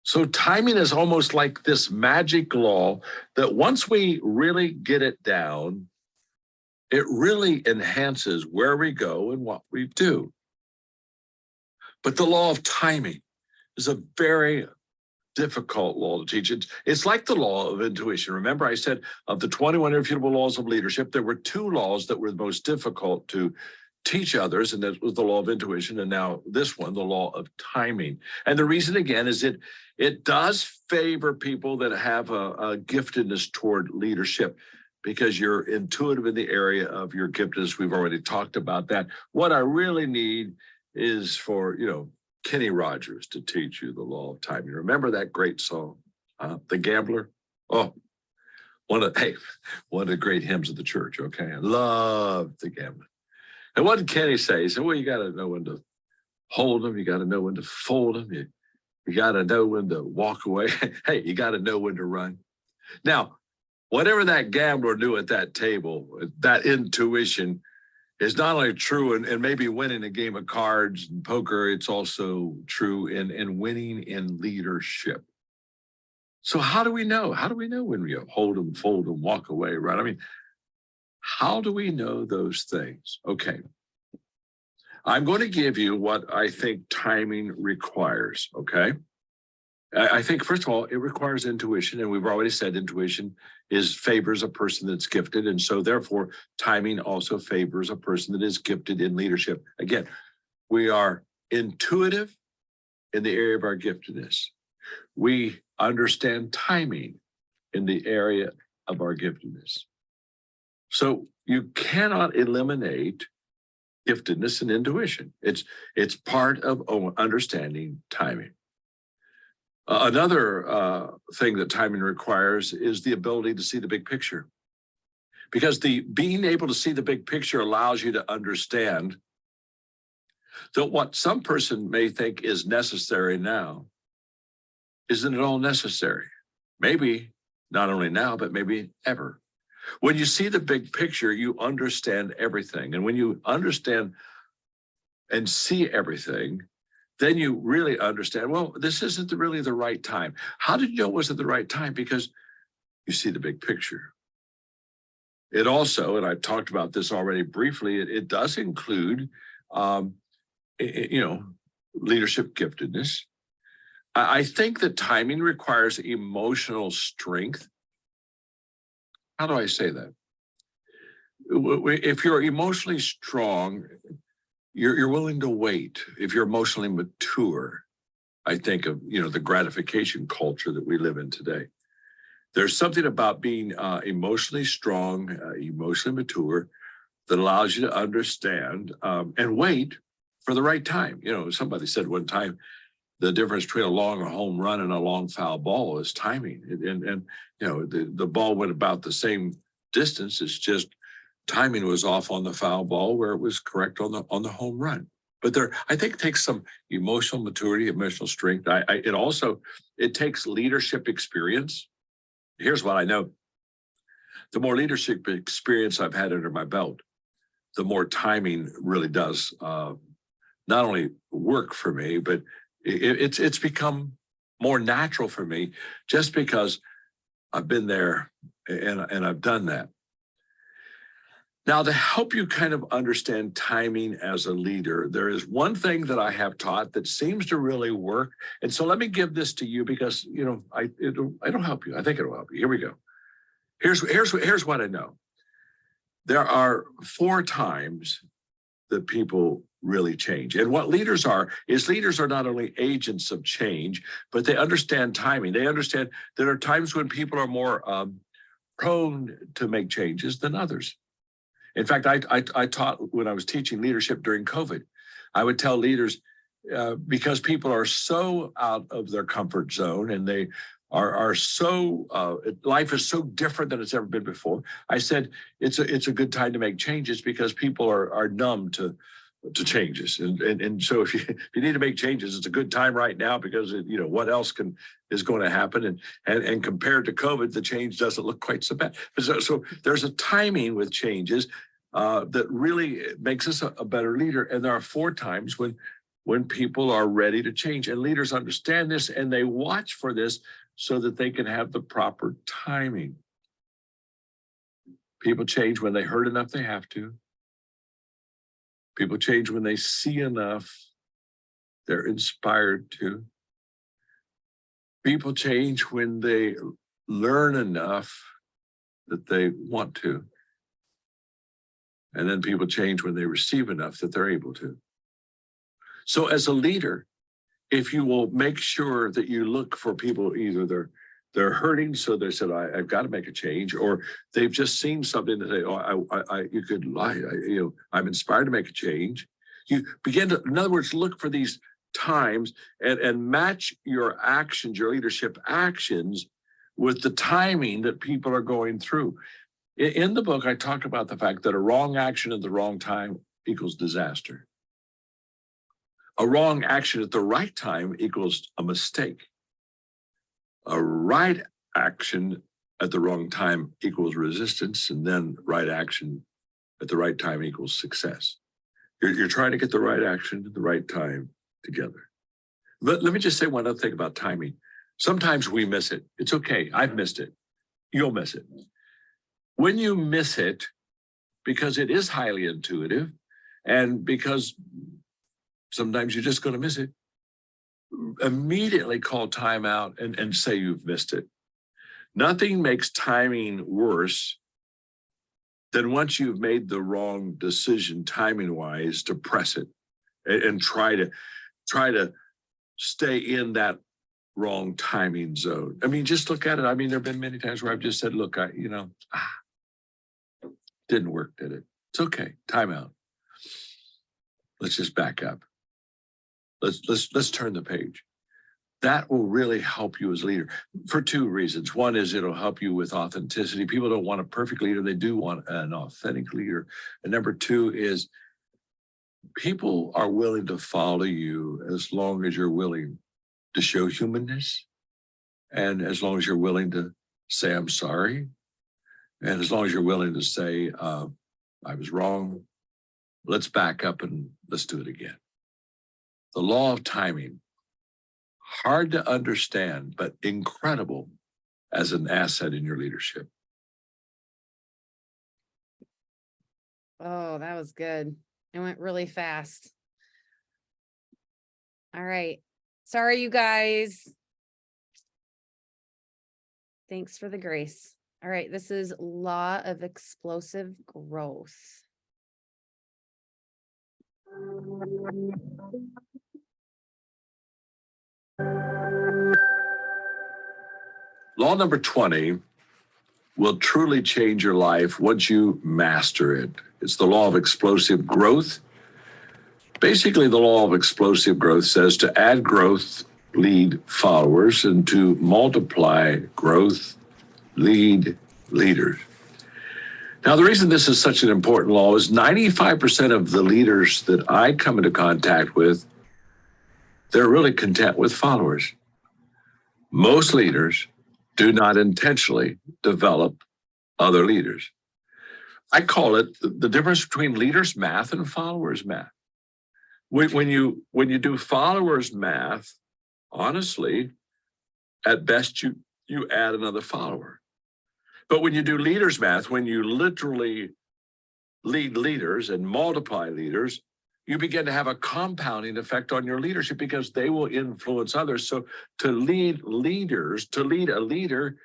So timing is almost like this magic law that once we really get it down, it really enhances where we go and what we do. But the law of timing is a very difficult law to teach. It's like the law of intuition. Remember, I said of the 21 irrefutable laws of leadership, there were two laws that were the most difficult to teach others, and that was the law of intuition, and now this one, the law of timing. And the reason, again, is it does favor people that have a giftedness toward leadership, because you're intuitive in the area of your giftedness. We've already talked about that. What I really need is for, Kenny Rogers to teach you the law of timing. Remember that great song, The Gambler? Oh, one of the great hymns of the church, okay? I love The Gambler. And what did Kenny say? He said, well, you got to know when to hold them. You got to know when to fold them. You got to know when to walk away. Hey, you got to know when to run. Now, whatever that gambler knew at that table, that intuition is not only true in maybe winning a game of cards and poker, it's also true in winning in leadership. So how do we know? How do we know when we hold them, fold them, walk away, right? I mean, how do we know those things? Okay. I'm going to give you what I think timing requires, okay? I think, first of all, it requires intuition, and we've already said intuition favors a person that's gifted, and so therefore timing also favors a person that is gifted in leadership. Again, we are intuitive in the area of our giftedness. We understand timing in the area of our giftedness. So you cannot eliminate giftedness and intuition. It's part of understanding timing. Another thing that timing requires is the ability to see the big picture, because being able to see the big picture allows you to understand that what some person may think is necessary now isn't at all necessary. Maybe not only now, but maybe ever. When you see the big picture, you understand everything. And when you understand and see everything, then you really understand, well, this isn't really the right time. How did you know it wasn't the right time? Because you see the big picture. It also, and I've talked about this already briefly, it does include, leadership giftedness. I think that timing requires emotional strength. How do I say that? If you're emotionally strong, you're willing to wait. If you're emotionally mature, I think of, the gratification culture that we live in today. There's something about being emotionally strong, emotionally mature, that allows you to understand and wait for the right time. Somebody said one time, the difference between a long home run and a long foul ball is timing. And the ball went about the same distance. It's just timing was off on the foul ball where it was correct on the home run. But I think it takes some emotional maturity, emotional strength. It takes leadership experience. Here's what I know. The more leadership experience I've had under my belt, the more timing really does not only work for me, but it's become more natural for me just because I've been there and I've done that. Now, to help you kind of understand timing as a leader, there is one thing that I have taught that seems to really work. And so let me give this to you because, it'll help you. I think it'll help you. Here we go. Here's what I know. There are 4 times that people really change. And what leaders are not only agents of change, but they understand timing. They understand there are times when people are more prone to make changes than others. In fact, I taught when I was teaching leadership during COVID. I would tell leaders, because people are so out of their comfort zone and they are so, life is so different than it's ever been before. I said, it's a good time to make changes because people are numb to changes. And so if you need to make changes, it's a good time right now because, what else is going to happen. And compared to COVID, the change doesn't look quite so bad. So there's a timing with changes that really makes us a better leader. And there are 4 times when when people are ready to change. And leaders understand this and they watch for this so that they can have the proper timing. People change when they heard enough they have to. People change when they see enough they're inspired to. People change when they learn enough that they want to. And then people change when they receive enough that they're able to. So as a leader, if you will make sure that you look for people, either they're hurting, so they said, I've got to make a change, or they've just seen something that say, you could lie, I'm inspired to make a change. You begin to, in other words, look for these times and match your actions, your leadership actions, with the timing that people are going through. In the book, I talk about the fact that a wrong action at the wrong time equals disaster. A wrong action at the right time equals a mistake. A right action at the wrong time equals resistance, and then right action at the right time equals success. You're trying to get the right action at the right time together. But let me just say one other thing about timing. Sometimes we miss it. It's okay. I've missed it. You'll miss it. When you miss it, because it is highly intuitive, and because sometimes you're just going to miss it, immediately call time out and say you've missed it. Nothing makes timing worse than once you've made the wrong decision timing-wise to press it and try to stay in that wrong timing zone. I mean, just look at it. I mean, there have been many times where I've just said, look, didn't work, did it? It's okay. Time out. Let's just back up. Let's turn the page. That will really help you as a leader for two reasons. One is it'll help you with authenticity. People don't want a perfect leader. They do want an authentic leader. And number two is people are willing to follow you as long as you're willing to show humanness, and as long as you're willing to say, I'm sorry, and as long as you're willing to say, I was wrong, let's back up and let's do it again. The law of timing, hard to understand, but incredible as an asset in your leadership. Oh, that was good. It went really fast. All right. Sorry, you guys. Thanks for the grace. All right. This is law of explosive growth. Law number 20 will truly change your life once you master it. It's the law of explosive growth. Basically, the law of explosive growth says to add growth, lead followers, and to multiply growth, lead leaders. Now, the reason this is such an important law is 95% of the leaders that I come into contact with, they're really content with followers. Most leaders do not intentionally develop other leaders. I call it the difference between leaders math and followers math. When you do followers math, honestly, at best you add another follower. But when you do leaders math, when you literally lead leaders and multiply leaders, you begin to have a compounding effect on your leadership because they will influence others. So to lead leaders, to lead a leader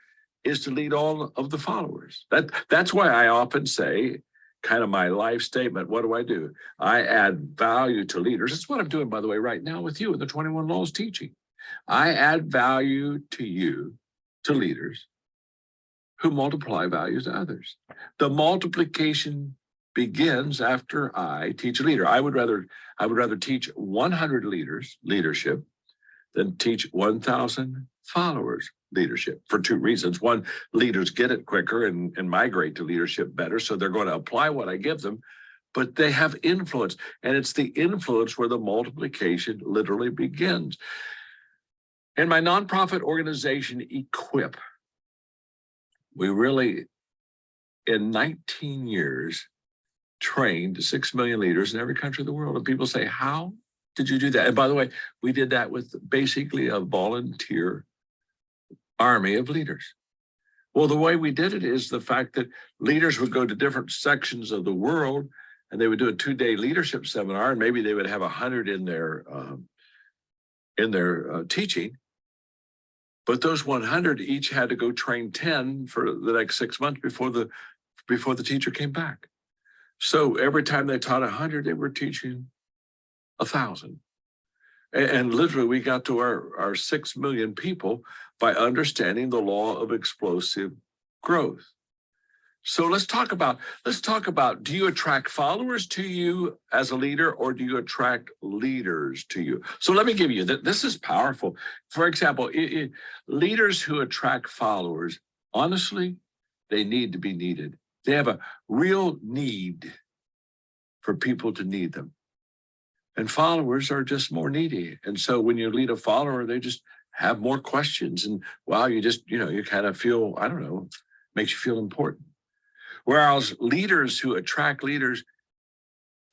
is to lead all of the followers. That's why I often say, kind of my life statement, what do? I add value to leaders. That's what I'm doing, by the way, right now with you in the 21 Laws teaching. I add value to you, to leaders who multiply values to others. The multiplication begins after I teach a leader. I would rather teach 100 leaders leadership than teach 1,000 followers leadership for two reasons. One, leaders get it quicker and migrate to leadership better, so they're going to apply what I give them, but they have influence, and it's the influence where the multiplication literally begins. In my nonprofit organization, Equip, we really, in 19 years, trained 6 million leaders in every country of the world. And people say, how did you do that? And by the way, we did that with basically a volunteer army of leaders. Well, the way we did it is the fact that leaders would go to different sections of the world and they would do a 2-day leadership seminar, and maybe they would have 100 in their teaching. But those 100 each had to go train 10 for the next 6 months before the teacher came back. So every time they taught 100, they were teaching 1,000. And literally we got to our 6 million people by understanding the law of explosive growth. So let's talk about, do you attract followers to you as a leader, or do you attract leaders to you? So let me give you that. This is powerful. For example, leaders who attract followers, honestly, they need to be needed. They have a real need for people to need them. And followers are just more needy. And so when you lead a follower, they just have more questions. And wow, you kind of feel, I don't know, makes you feel important. Whereas leaders who attract leaders,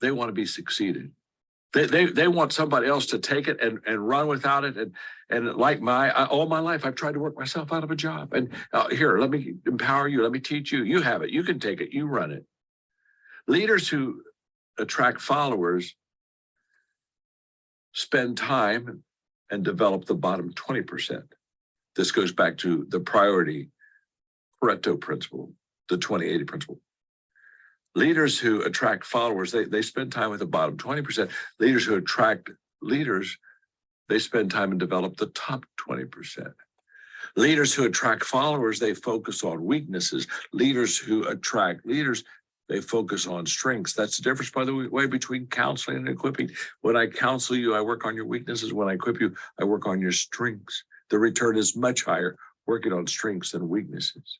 they want to be succeeded. They want somebody else to take it and run without it. And like all my life, I've tried to work myself out of a job. And here, let me empower you. Let me teach you. You have it. You can take it. You run it. Leaders who attract followers spend time and develop the bottom 20%. This goes back to the priority Pareto principle, the 20-80 principle. Leaders who attract followers, they spend time with the bottom 20%. Leaders who attract leaders, they spend time and develop the top 20%. Leaders who attract followers, they focus on weaknesses. Leaders who attract leaders, they focus on strengths. That's the difference, by the way, between counseling and equipping. When I counsel you, I work on your weaknesses. When I equip you, I work on your strengths. The return is much higher working on strengths than weaknesses.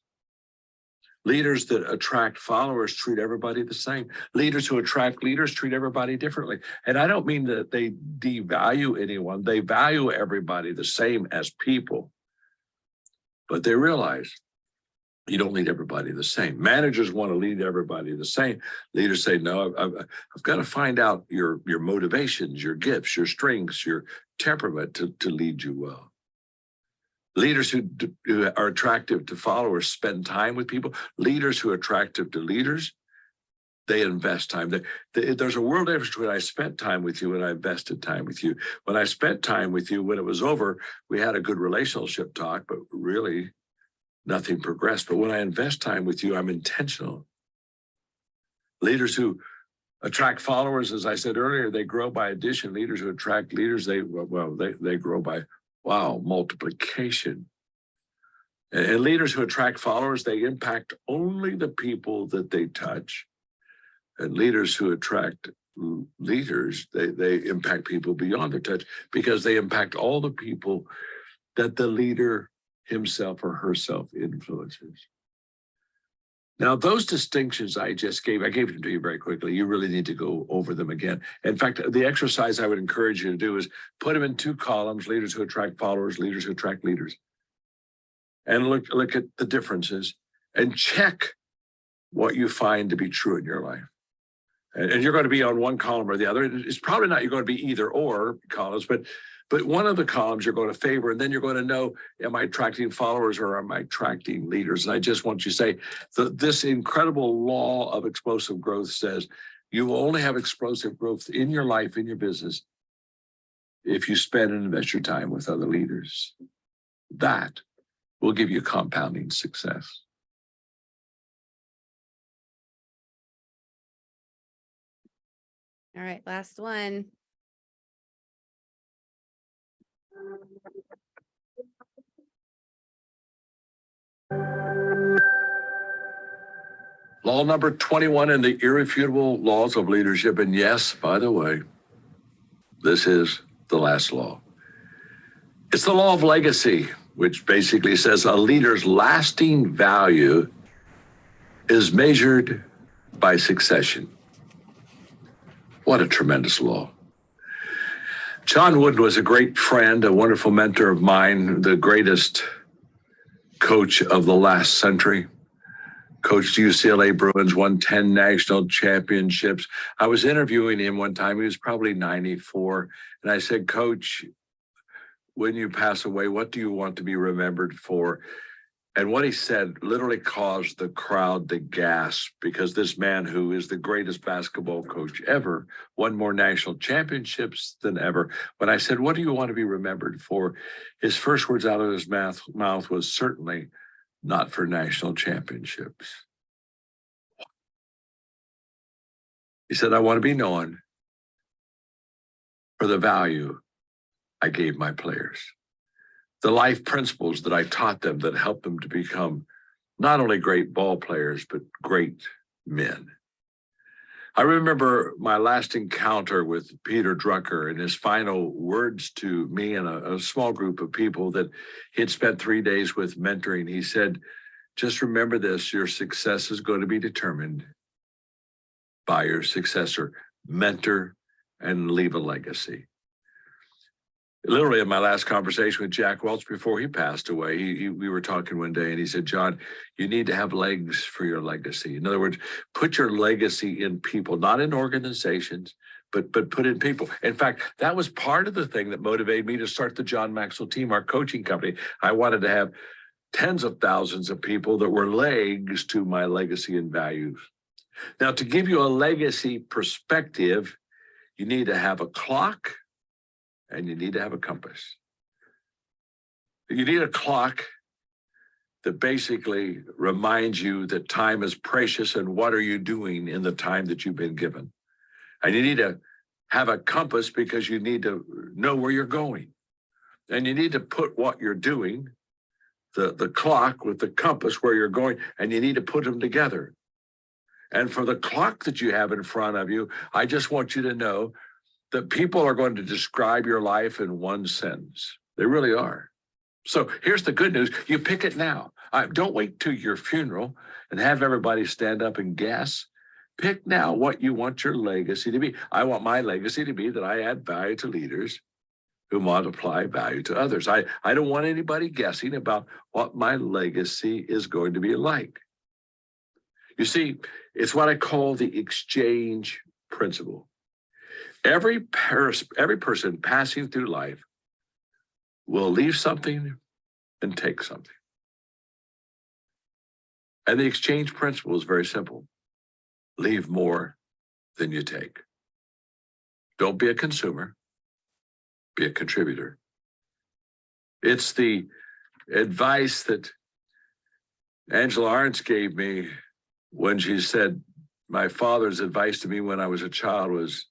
Leaders that attract followers treat everybody the same. Leaders who attract leaders treat everybody differently. And I don't mean that they devalue anyone. They value everybody the same as people. But they realize you don't lead everybody the same. Managers want to lead everybody the same. Leaders say, no, I've got to find out your motivations, your gifts, your strengths, your temperament to lead you well. Leaders who are attractive to followers spend time with people. Leaders who are attractive to leaders, they invest time. There's a world difference between I spent time with you and I invested time with you. When I spent time with you, when it was over, we had a good relationship talk, but really nothing progressed. But when I invest time with you, I'm intentional. Leaders who attract followers, as I said earlier, they grow by addition. Leaders who attract leaders, they grow by multiplication. And leaders who attract followers, they impact only the people that they touch. And leaders who attract leaders, they impact people beyond their touch, because they impact all the people that the leader himself or herself influences. Now, those distinctions I just gave, I gave them to you very quickly. You really need to go over them again. In fact, the exercise I would encourage you to do is put them in 2 columns: leaders who attract followers, leaders who attract leaders. And look at the differences and check what you find to be true in your life. And you're going to be on one column or the other. It's probably not you're going to be either or columns, but one of the columns you're going to favor, and then you're going to know, am I attracting followers or am I attracting leaders? And I just want you to say that this incredible law of explosive growth says you will only have explosive growth in your life, in your business, if you spend and invest your time with other leaders. That will give you compounding success. All right, last one. Law number 21 in the irrefutable laws of leadership. And yes, by the way, this is the last law. It's the law of legacy, which basically says a leader's lasting value is measured by succession. What a tremendous law. John Wooden was a great friend, a wonderful mentor of mine, the greatest coach of the last century. coached UCLA Bruins, won 10 national championships. I was interviewing him one time. He was probably 94. And I said, Coach, when you pass away, what do you want to be remembered for? And what he said literally caused the crowd to gasp, because this man, who is the greatest basketball coach ever, won more national championships than ever. When I said, what do you want to be remembered for? His first words out of his mouth was, certainly not for national championships. He said, I want to be known for the value I gave my players, the life principles that I taught them that helped them to become not only great ball players, but great men. I remember my last encounter with Peter Drucker and his final words to me and a small group of people that he had spent 3 days with mentoring. He said, just remember this, your success is going to be determined by your successor. Mentor and leave a legacy. Literally in my last conversation with Jack Welch before he passed away, we were talking one day and he said, John, you need to have legs for your legacy. In other words, put your legacy in people, not in organizations, but put in people. In fact, that was part of the thing that motivated me to start the John Maxwell team, our coaching company. I wanted to have tens of thousands of people that were legs to my legacy and values. Now, to give you a legacy perspective, you need to have a clock and you need to have a compass. You need a clock that basically reminds you that time is precious and what are you doing in the time that you've been given. And you need to have a compass because you need to know where you're going. And you need to put what you're doing, the clock with the compass where you're going, and you need to put them together. And for the clock that you have in front of you, I just want you to know that people are going to describe your life in one sentence. They really are. So here's the good news. You pick it now. Don't wait till your funeral and have everybody stand up and guess. Pick now what you want your legacy to be. I want my legacy to be that I add value to leaders who multiply value to others. I don't want anybody guessing about what my legacy is going to be like. You see, it's what I call the exchange principle. Every person passing through life will leave something and take something. And the exchange principle is very simple. Leave more than you take. Don't be a consumer, be a contributor. It's the advice that Angela Arendt gave me when she said, my father's advice to me when I was a child was,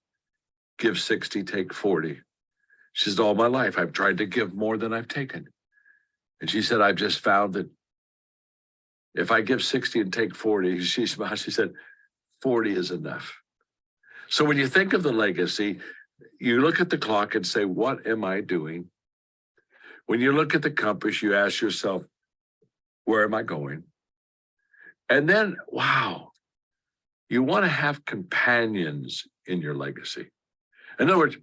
give 60, take 40. She said, all my life, I've tried to give more than I've taken. And she said, I've just found that if I give 60 and take 40, she smiled, she said, 40 is enough. So when you think of the legacy, you look at the clock and say, what am I doing? When you look at the compass, you ask yourself, where am I going? And then, wow, you want to have companions in your legacy. In other words,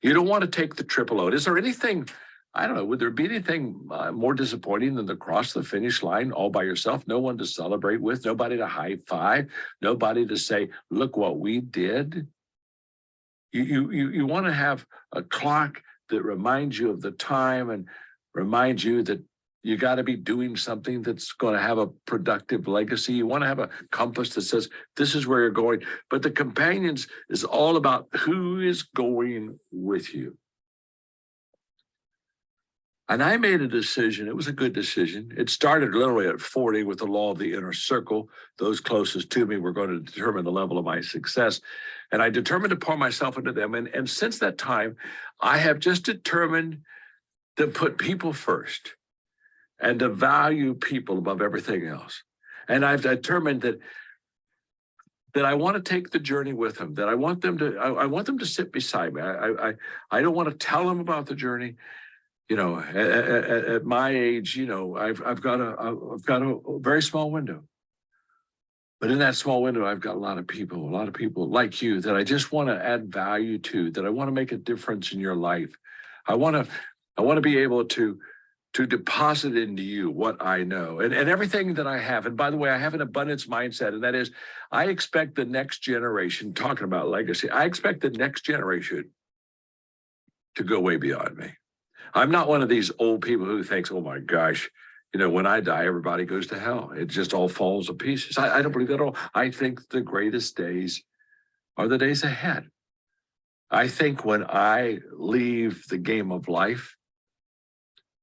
you don't want to take the triple load. Is there anything, I don't know, would there be anything more disappointing than to cross the finish line all by yourself? No one to celebrate with, nobody to high five, nobody to say, look what we did. You want to have a clock that reminds you of the time and reminds you that you got to be doing something that's going to have a productive legacy. You want to have a compass that says, this is where you're going. But the companions is all about who is going with you. And I made a decision. It was a good decision. It started literally at 40 with the law of the inner circle. Those closest to me were going to determine the level of my success. And I determined to pour myself into them. And since that time, I have just determined to put people first and to value people above everything else. And I've determined that I want to take the journey with them, that I want them to sit beside me. I don't want to tell them about the journey. You know, at my age, you know, I've got a very small window. But in that small window, I've got a lot of people like you that I just want to add value to, that I want to make a difference in your life. I want to be able to to deposit into you what I know and everything that I have. And by the way, I have an abundance mindset, and that is I expect the next generation, talking about legacy, I expect the next generation to go way beyond me. I'm not one of these old people who thinks, oh my gosh, when I die, everybody goes to hell. It just all falls to pieces. I don't believe that at all. I think the greatest days are the days ahead. I think when I leave the game of life,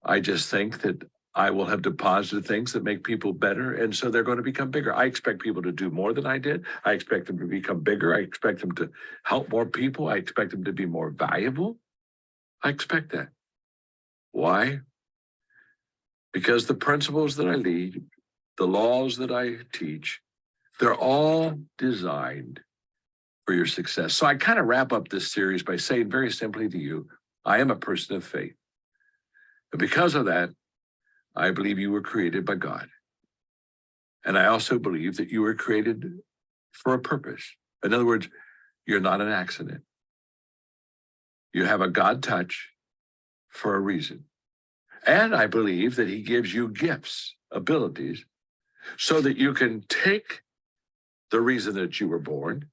I just think that I will have deposited things that make people better. And so they're going to become bigger. I expect people to do more than I did. I expect them to become bigger. I expect them to help more people. I expect them to be more valuable. I expect that. Why? Because the principles that I lead, the laws that I teach, they're all designed for your success. So I kind of wrap up this series by saying very simply to you, I am a person of faith. And because of that, I believe you were created by God. And I also believe that you were created for a purpose. In other words, you're not an accident. You have a God touch for a reason. And I believe that he gives you gifts, abilities, so that you can take the reason that you were born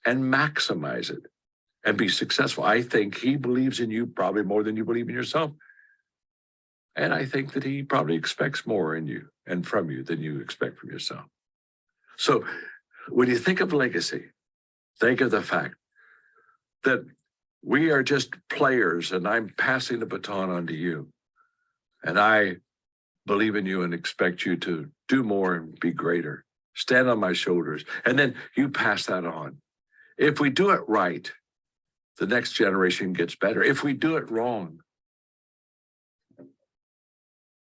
and maximize it and be successful. I think he believes in you probably more than you believe in yourself. And I think that he probably expects more in you and from you than you expect from yourself. So when you think of legacy, think of the fact that we are just players and I'm passing the baton on to you. And I believe in you and expect you to do more and be greater. Stand on my shoulders. And then you pass that on. If we do it right, the next generation gets better. If we do it wrong,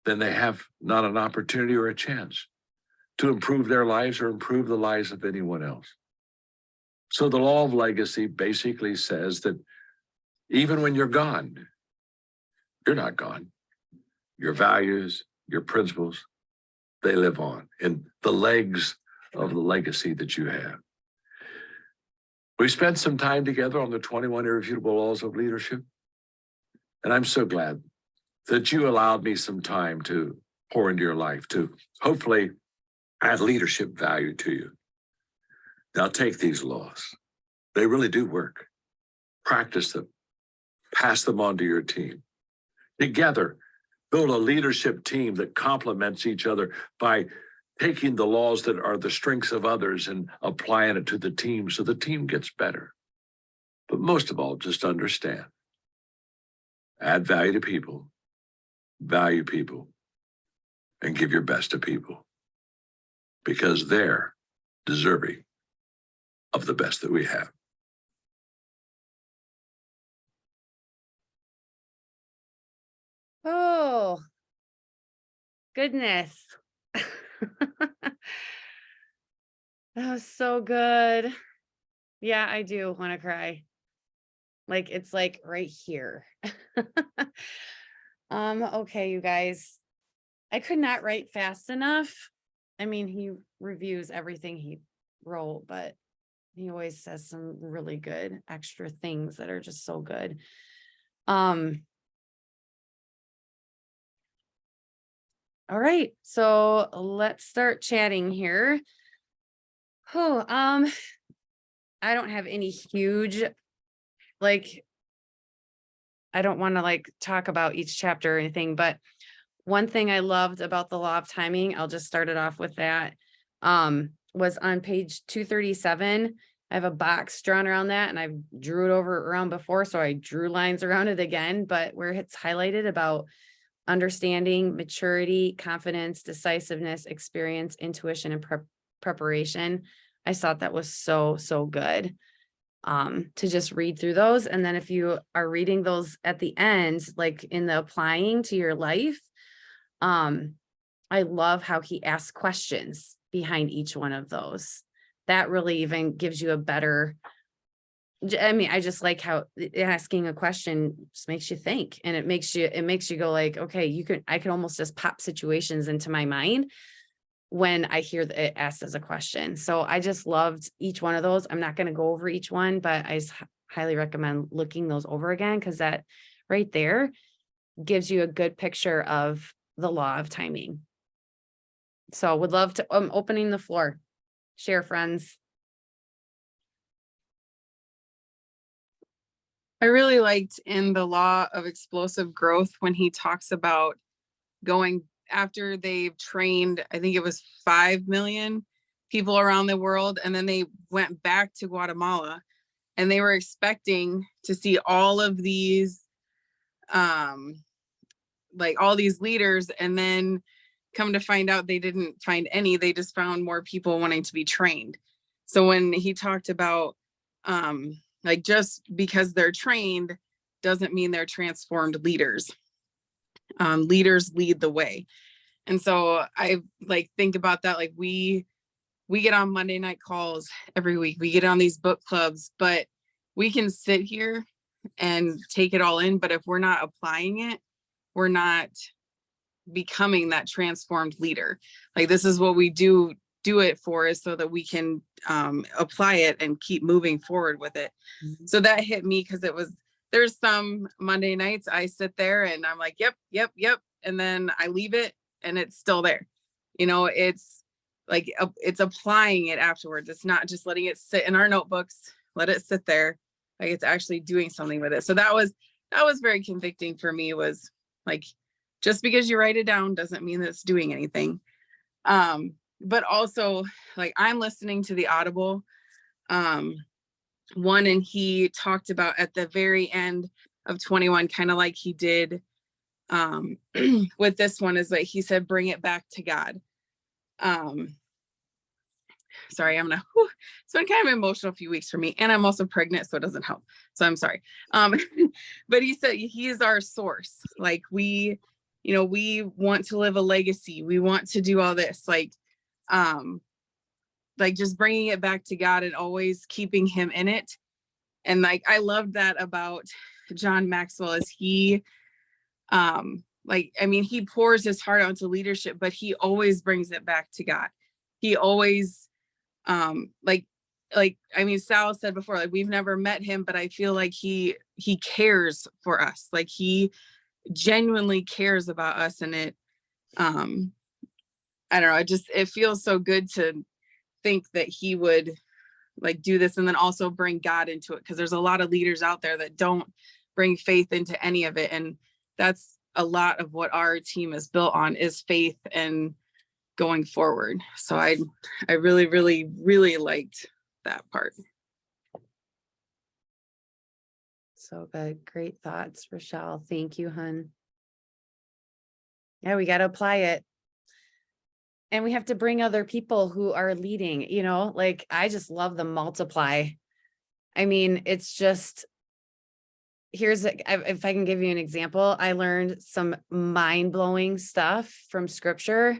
then they have not an opportunity or a chance to improve their lives or improve the lives of anyone else. So the law of legacy basically says that even when you're gone, you're not gone. Your values, your principles, they live on in the legs of the legacy that you have. We spent some time together on the 21 Irrefutable Laws of Leadership. And I'm so glad that you allowed me some time to pour into your life, to hopefully add leadership value to you. Now take these laws. They really do work. Practice them. Pass them on to your team. Together, build a leadership team that complements each other by taking the laws that are the strengths of others and applying it to the team so the team gets better. But most of all, just understand, add value to people, value people, and give your best to people because they're deserving of the best that we have. Oh, goodness. That was so good. Yeah, I do want to cry. Like it's like right here. Okay, you guys. I could not write fast enough. I mean, he reviews everything he wrote, but he always says some really good extra things that are just so good. All right, so let's start chatting here. Oh, I don't have any huge, like, I don't want to like talk about each chapter or anything, but one thing I loved about the law of timing, I'll just start it off with that, was on page 237. I have a box drawn around that and I've drew it over around before. So I drew lines around it again, but where it's highlighted about understanding, maturity, confidence, decisiveness, experience, intuition, and preparation. I thought that was so, so good to just read through those. And then if you are reading those at the end, like in the applying to your life, I love how he asks questions behind each one of those. That really even gives you a better, I mean, I just like how asking a question just makes you think, and it makes you go like, okay, I can almost just pop situations into my mind when I hear it asked as a question. So I just loved each one of those. I'm not going to go over each one, but I just highly recommend looking those over again, because that right there, gives you a good picture of the law of timing. So would love to, opening the floor. Share, friends. I really liked in the law of explosive growth when he talks about going after they've trained, I think it was 5 million people around the world. And then they went back to Guatemala and they were expecting to see all of these, like all these leaders, and then come to find out they didn't find any. They just found more people wanting to be trained. So when he talked about, like just because they're trained doesn't mean they're transformed leaders. Leaders lead the way. And so I like think about that. Like we get on Monday night calls every week. We get on these book clubs, but we can sit here and take it all in. But if we're not applying it, we're not becoming that transformed leader. Like this is what we do it for, is so that we can apply it and keep moving forward with it. Mhm. So that hit me because there's some Monday nights I sit there and I'm like, yep. And then I leave it and it's still there. You know, it's like, it's applying it afterwards. It's not just letting it sit in our notebooks, let it sit there. Like it's actually doing something with it. So that was very convicting for me, was like, just because you write it down doesn't mean that it's doing anything. But also like I'm listening to the Audible one, and he talked about at the very end of 21, kind of like he did with this one, is that he said, bring it back to God. Sorry, it's been kind of an emotional few weeks for me, and I'm also pregnant, so it doesn't help. So I'm sorry. But he said he is our source. Like we want to live a legacy. We want to do all this, like just bringing it back to God and always keeping him in it. And like, I love that about John Maxwell, is he, he pours his heart out into leadership, but he always brings it back to God. He always, Sal said before, like we've never met him, but I feel like he cares for us. Like he genuinely cares about us. And it, I don't know, it feels so good to think that he would like do this and then also bring God into it, because there's a lot of leaders out there that don't bring faith into any of it. And that's a lot of what our team is built on, is faith and going forward. So I really, really, really liked that part. So good. Great thoughts, Rochelle. Thank you, hun. Yeah, we got to apply it. And we have to bring other people who are leading, like I just love the multiply. I mean, it's just, if I can give you an example, I learned some mind-blowing stuff from scripture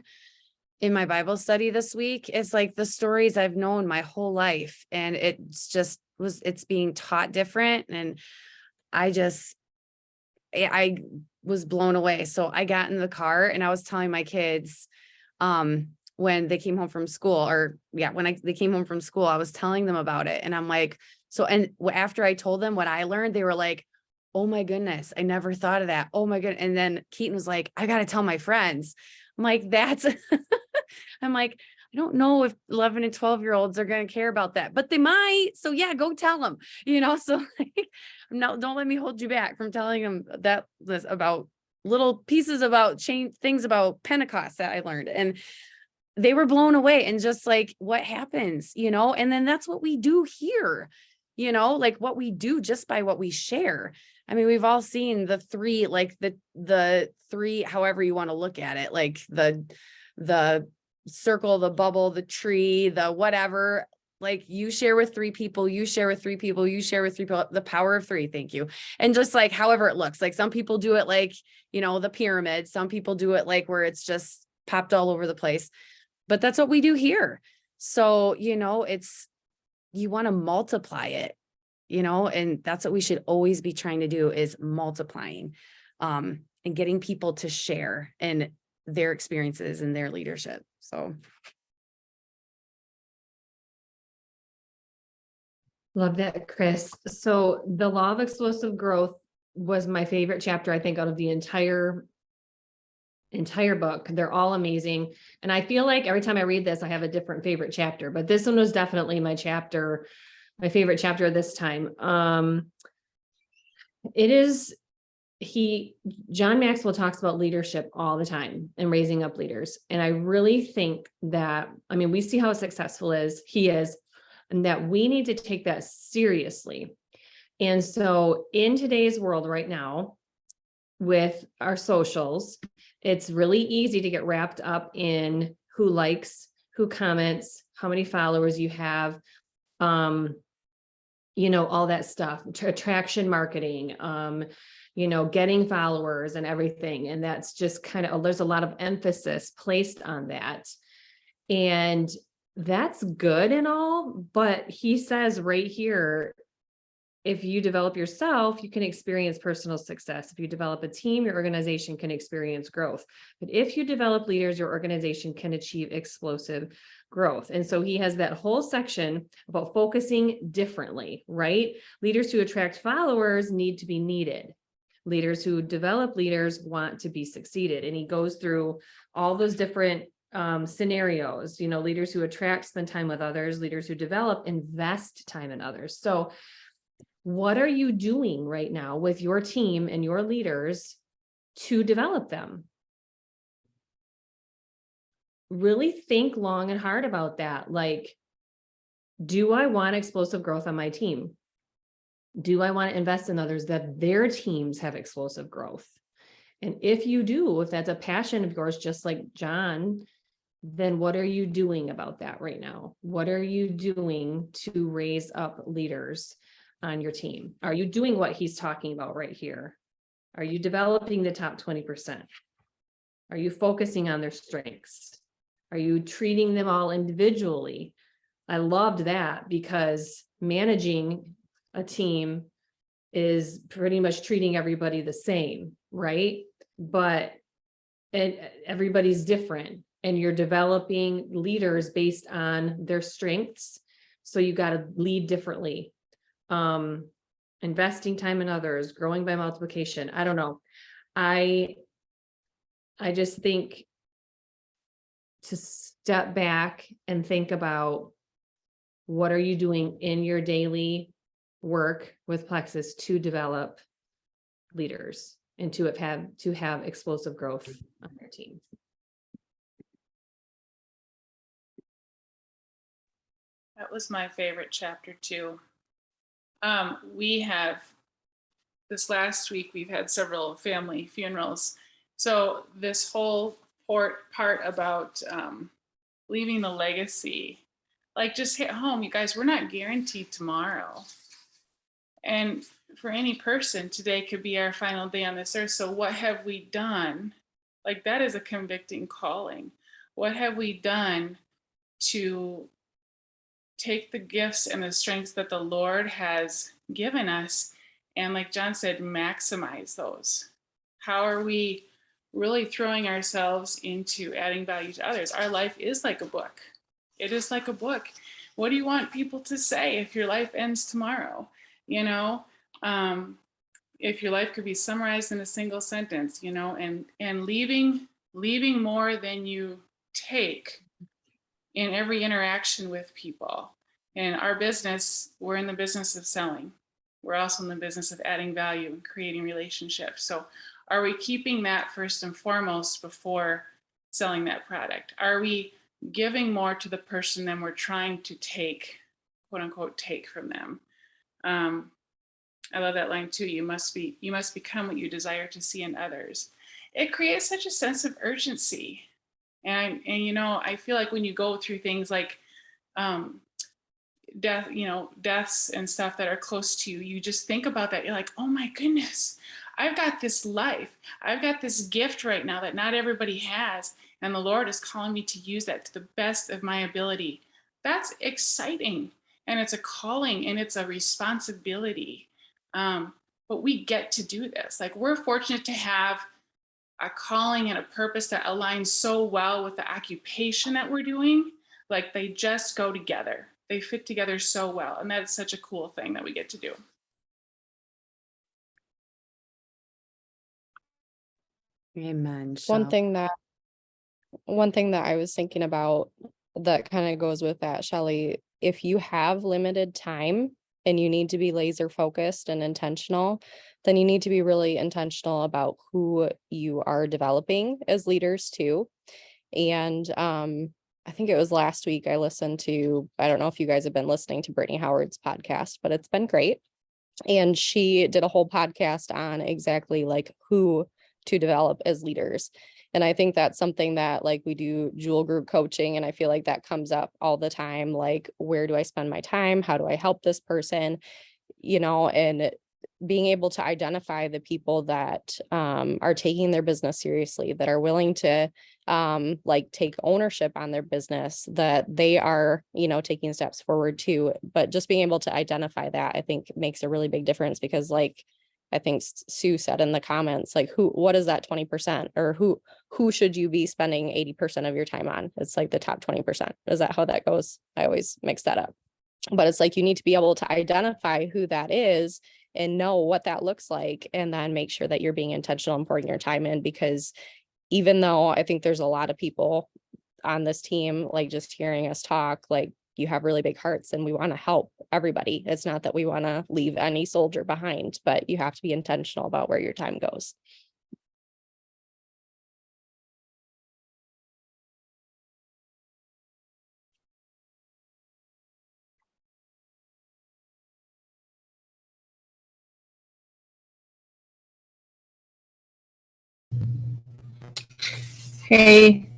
in my Bible study this week. It's like the stories I've known my whole life, and it's being taught different. And I was blown away. So I got in the car and I was telling my kids, when they came home from school, they came home from school, I was telling them about it. And I'm like, and after I told them what I learned, they were like, oh my goodness, I never thought of that. Oh my goodness. And then Keaton was like, I got to tell my friends. I'm like, I'm like, I don't know if 11 and 12-year-olds are going to care about that, but they might. So yeah, go tell them, so like, no, don't let me hold you back from telling them this about little pieces about things about Pentecost that I learned. And they were blown away, and just like what happens, and then that's what we do here, like what we do just by what we share. I mean, we've all seen the three, like the three, however you want to look at it, like the circle, the bubble, the tree, the whatever, like you share with three people, you share with three people, you share with three people, the power of three. Thank you. And just like, however it looks, like some people do it like, the pyramid, some people do it like where it's just popped all over the place, but that's what we do here. So, you want to multiply it, and that's what we should always be trying to do, is multiplying, and getting people to share in their experiences and their leadership. So. Love that, Chris. So the law of explosive growth was my favorite chapter, I think, out of the entire book. They're all amazing. And I feel like every time I read this, I have a different favorite chapter, but this one was definitely my favorite chapter this time. It is, John Maxwell talks about leadership all the time and raising up leaders. And I really think that, I mean, we see how successful he is, and that we need to take that seriously. And so in today's world right now, with our socials, it's really easy to get wrapped up in who likes, who comments, how many followers you have, all that stuff, attraction marketing, getting followers and everything. And that's just kind of, there's a lot of emphasis placed on that. And that's good and all, but he says right here, if you develop yourself, you can experience personal success. If you develop a team, your organization can experience growth. But if you develop leaders, your organization can achieve explosive growth. And so he has that whole section about focusing differently, right? Leaders who attract followers need to be needed. Leaders who develop leaders want to be succeeded. And he goes through all those different scenarios, leaders who attract, spend time with others, leaders who develop, invest time in others. So what are you doing right now with your team and your leaders to develop them? Really think long and hard about that. Like, do I want explosive growth on my team? Do I want to invest in others that their teams have explosive growth? And if you do, if that's a passion of yours, just like John, then what are you doing about that right now? What are you doing to raise up leaders on your team? Are you doing what he's talking about right here? Are you developing the top 20%? Are you focusing on their strengths? Are you treating them all individually? I loved that, because managing a team is pretty much treating everybody the same, right? But everybody's different, and you're developing leaders based on their strengths. So you got to lead differently. Investing time in others, growing by multiplication. I don't know. I just think to step back and think about, what are you doing in your daily work with Plexus to develop leaders and to have explosive growth on their team? That was my favorite chapter too. We have, this last week, we've had several family funerals. So this whole part about leaving a legacy, like, just hit home, you guys, we're not guaranteed tomorrow. And for any person, today could be our final day on this earth. So what have we done? Like, that is a convicting calling. What have we done to take the gifts and the strengths that the Lord has given us, and, like John said, maximize those? How are we really throwing ourselves into adding value to others? Our life is like a book. It is like a book. What do you want people to say if your life ends tomorrow? If your life could be summarized in a single sentence, and leaving more than you take in every interaction with people. In our business, we're in the business of selling. We're also in the business of adding value and creating relationships. So are we keeping that first and foremost before selling that product? Are we giving more to the person than we're trying to take, quote unquote, take from them? I love that line too. You must become what you desire to see in others. It creates such a sense of urgency. And I feel like when you go through things like deaths and stuff that are close to you, you just think about that. You're like, oh my goodness, I've got this life. I've got this gift right now that not everybody has. And the Lord is calling me to use that to the best of my ability. That's exciting. And it's a calling and it's a responsibility. But we get to do this. Like, we're fortunate to have a calling and a purpose that aligns so well with the occupation that we're doing. Like, they just go together. They fit together so well. And that is such a cool thing that we get to do. Amen. One Shell. thing that I was thinking about that kind of goes with that, Shelley, if you have limited time and you need to be laser focused and intentional, then you need to be really intentional about who you are developing as leaders too. And I think it was last week I listened to, I don't know if you guys have been listening to Brittany Howard's podcast, but it's been great. And she did a whole podcast on exactly like who to develop as leaders. And I think that's something that like we do jewel group coaching. And I feel like that comes up all the time. Like, where do I spend my time? How do I help this person? And being able to identify the people that are taking their business seriously, that are willing to like take ownership on their business, that they are, taking steps forward too. But just being able to identify that, I think makes a really big difference, because like I think Sue said in the comments, like what is that 20%, or who should you be spending 80% of your time on? It's like the top 20%. Is that how that goes? I always mix that up. But it's like you need to be able to identify who that is and know what that looks like, and then make sure that you're being intentional and pouring your time in. Because even though I think there's a lot of people on this team, like just hearing us talk, like you have really big hearts and we want to help everybody. It's not that we want to leave any soldier behind, but you have to be intentional about where your time goes. Hey,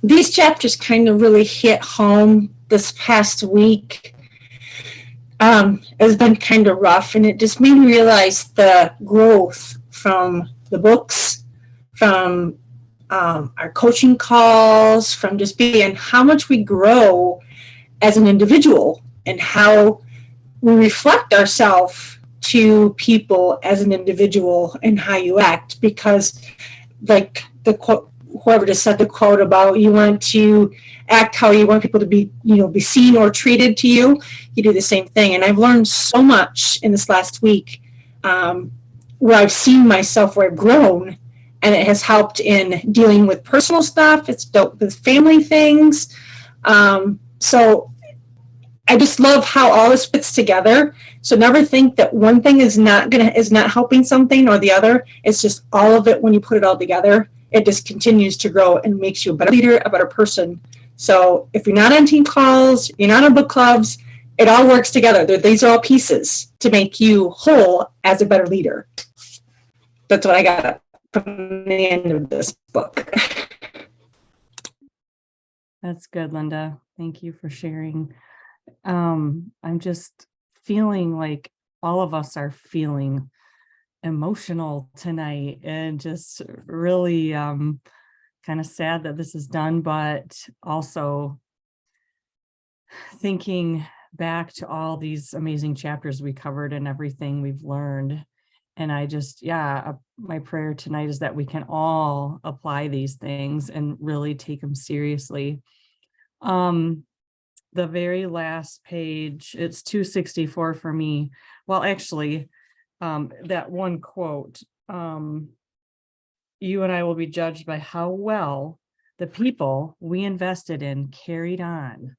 these chapters kind of really hit home this past week. It's been kind of rough, and it just made me realize the growth from the books, from our coaching calls, from just being how much we grow as an individual and how we reflect ourselves to people as an individual and how you act. Because like the quote, whoever just said the quote about you want to act how you want people to be, be seen or treated to you, you do the same thing. And I've learned so much in this last week where I've seen myself, where I've grown, and it has helped in dealing with personal stuff. It's dealt with family things. So I just love how all this fits together. So never think that one thing is not helping something or the other. It's just all of it. When you put it all together, it just continues to grow and makes you a better leader, a better person. So if you're not on team calls, you're not on book clubs, it all works together. These are all pieces to make you whole as a better leader. That's what I got from the end of this book. That's good, Linda. Thank you for sharing. I'm just feeling like all of us are feeling emotional tonight, and just really kind of sad that this is done, but also thinking back to all these amazing chapters we covered and everything we've learned. And I just, my prayer tonight is that we can all apply these things and really take them seriously. The very last page, it's 264 for me. Well, actually, that one quote, you and I will be judged by how well the people we invested in carried on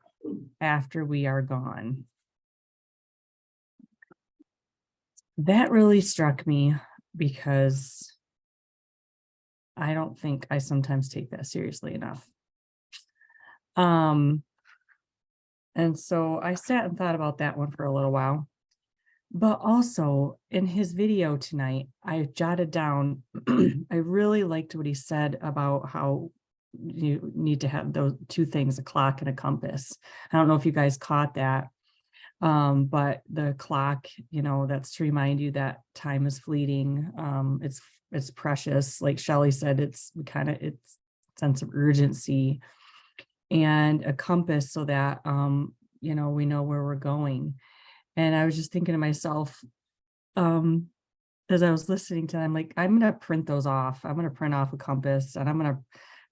after we are gone. That really struck me, because I don't think I sometimes take that seriously enough. And so I sat and thought about that one for a little while. But also in his video tonight, I jotted down, I really liked what he said about how you need to have those two things, a clock and a compass. I don't know if you guys caught that. But the clock, that's to remind you that time is fleeting. It's precious. Like Shelley said, it's sense of urgency. And a compass so that, we know where we're going. And I was just thinking to myself, as I was listening to them, like, I'm going to print those off. I'm going to print off a compass, and I'm going to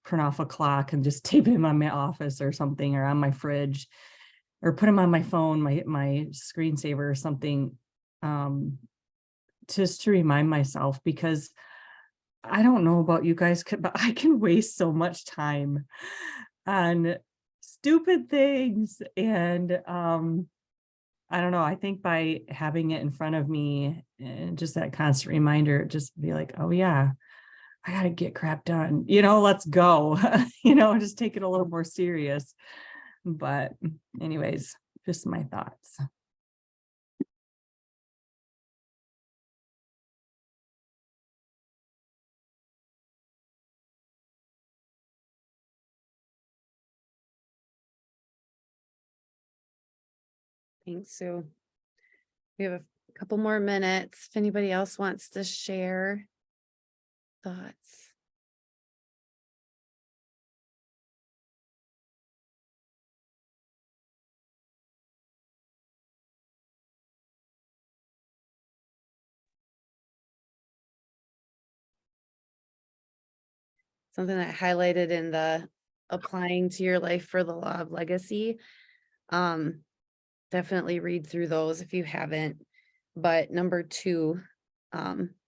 print off a clock and just tape them on my office or something, or on my fridge, or put them on my phone, my screensaver or something, just to remind myself. Because I don't know about you guys, but I can waste so much time on stupid things. And I don't know. I think by having it in front of me and just that constant reminder, just be like, oh yeah, I got to get crap done. Let's go. Just take it a little more serious. But anyways, just my thoughts. Thanks, Sue. We have a couple more minutes. If anybody else wants to share thoughts. Something that I highlighted in the applying to your life for the law of legacy. Definitely read through those if you haven't. But number 2,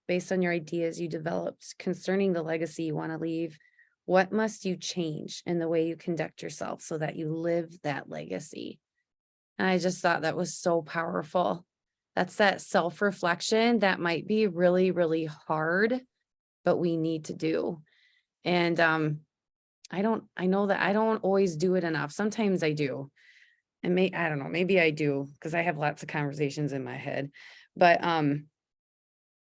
based on your ideas you developed concerning the legacy you want to leave, what must you change in the way you conduct yourself so that you live that legacy? And I just thought that was so powerful. That's that self-reflection that might be really, really hard, but we need to do. And I know that I don't always do it enough. Sometimes I do. And I don't know, maybe I do, because I have lots of conversations in my head. But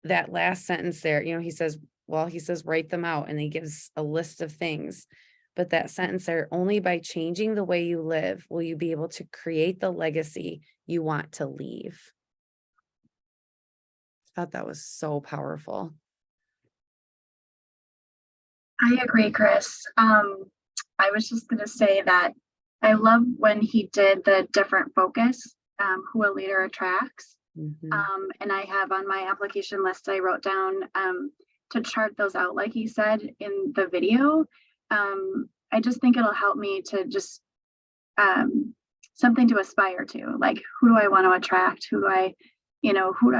that last sentence there, he says, write them out, and he gives a list of things. But that sentence there, only by changing the way you live will you be able to create the legacy you want to leave. I thought that was so powerful. I agree, Chris. I was just going to say that I love when he did the different focus, who a leader attracts. And I have on my application list, I wrote down to chart those out, like he said in the video. I just think it'll help me to just something to aspire to, like, who do I want to attract? Who do I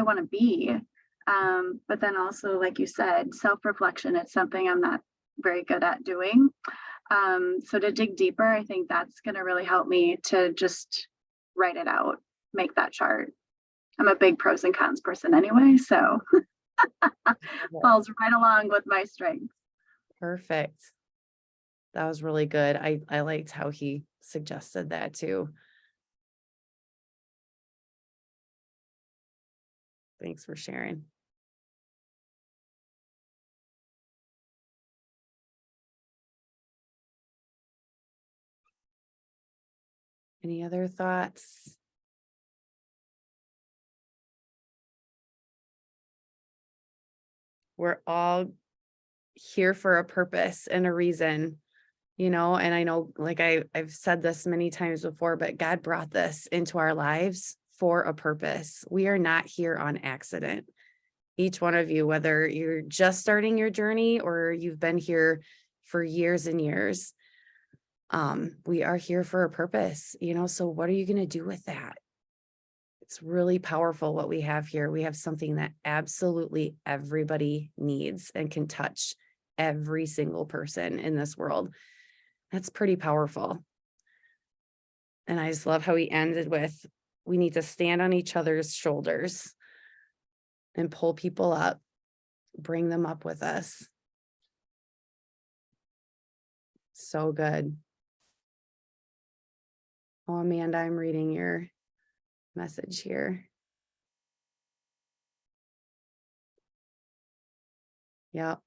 want to be? But then also, like you said, self-reflection, it's something I'm not very good at doing. So to dig deeper, I think that's going to really help me to just write it out, make that chart. I'm a big pros and cons person anyway, so falls right along with my strengths. Perfect. That was really good. I liked how he suggested that too. Thanks for sharing. Any other thoughts? We're all here for a purpose and a reason, and I know, like I've said this many times before, but God brought this into our lives for a purpose. We are not here on accident. Each one of you, whether you're just starting your journey or you've been here for years and years, we are here for a purpose, so what are you going to do with that? It's really powerful what we have here. We have something that absolutely everybody needs and can touch every single person in this world. That's pretty powerful. And I just love how he ended with, we need to stand on each other's shoulders and pull people up, bring them up with us. So good. Oh, Amanda, I'm reading your message here. Yep.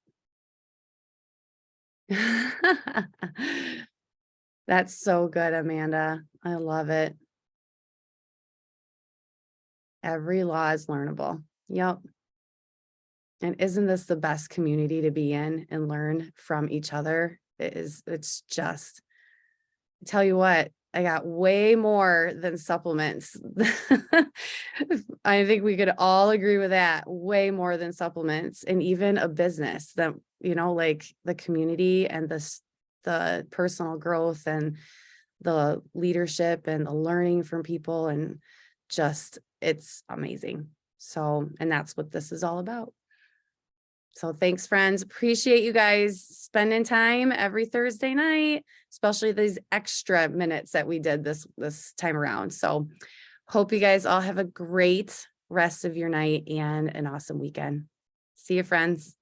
That's so good, Amanda. I love it. Every law is learnable. Yep. And isn't this the best community to be in and learn from each other? It's just, I tell you what, I got way more than supplements. I think we could all agree with that. Way more than supplements, and even a business that, like the community and the personal growth and the leadership and the learning from people, and just, it's amazing. So, and that's what this is all about. So thanks, friends. Appreciate you guys spending time every Thursday night, especially these extra minutes that we did this time around. So hope you guys all have a great rest of your night and an awesome weekend. See you, friends.